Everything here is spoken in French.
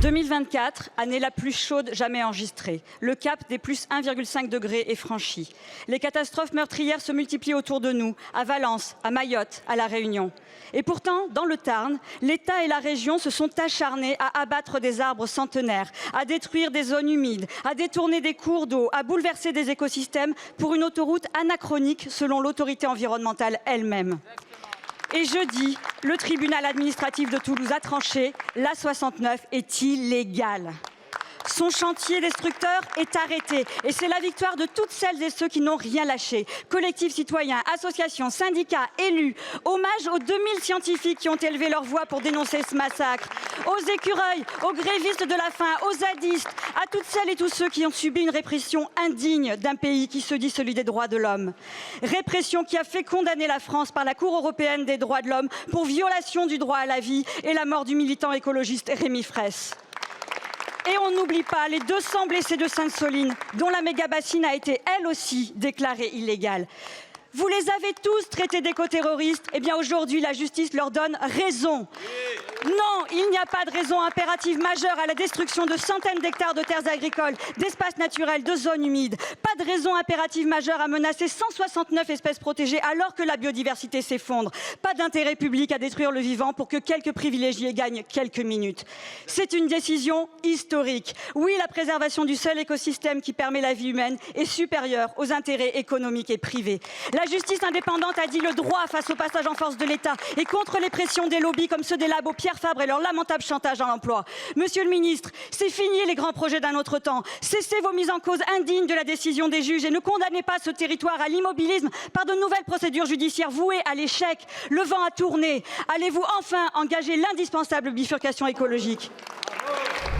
2024, année la plus chaude jamais enregistrée. Le cap des plus 1,5 degrés est franchi. Les catastrophes meurtrières se multiplient autour de nous, à Valence, à Mayotte, à La Réunion. Et pourtant, dans le Tarn, l'État et la région se sont acharnés à abattre des arbres centenaires, à détruire des zones humides, à détourner des cours d'eau, à bouleverser des écosystèmes pour une autoroute anachronique selon l'autorité environnementale elle-même. Et jeudi, le tribunal administratif de Toulouse a tranché, l'A69 est illégale. Son chantier destructeur est arrêté et c'est la victoire de toutes celles et ceux qui n'ont rien lâché. Collectifs citoyens, associations, syndicats, élus, hommage aux 2000 scientifiques qui ont élevé leur voix pour dénoncer ce massacre, aux écureuils, aux grévistes de la faim, aux zadistes, à toutes celles et tous ceux qui ont subi une répression indigne d'un pays qui se dit celui des droits de l'homme. Répression qui a fait condamner la France par la Cour européenne des droits de l'homme pour violation du droit à la vie et la mort du militant écologiste Rémi Fraisse. Et on n'oublie pas les 200 blessés de Sainte-Soline, dont la méga-bassine a été, elle aussi, déclarée illégale. Vous les avez tous traités d'éco-terroristes. Eh bien, aujourd'hui, la justice leur donne raison. Non, il n'y a pas de raison impérative majeure à la destruction de centaines d'hectares de terres agricoles, d'espaces naturels, de zones humides. Pas de raison impérative majeure à menacer 169 espèces protégées alors que la biodiversité s'effondre. Pas d'intérêt public à détruire le vivant pour que quelques privilégiés gagnent quelques minutes. C'est une décision historique. Oui, la préservation du seul écosystème qui permet la vie humaine est supérieure aux intérêts économiques et privés. La justice indépendante a dit le droit face au passage en force de l'État et contre les pressions des lobbies comme ceux des labos Pierre Fabre et leur lamentable chantage à l'emploi. Monsieur le ministre, c'est fini les grands projets d'un autre temps. Cessez vos mises en cause indignes de la décision des juges et ne condamnez pas ce territoire à l'immobilisme par de nouvelles procédures judiciaires vouées à l'échec. Le vent a tourné. Allez-vous enfin engager l'indispensable bifurcation écologique ?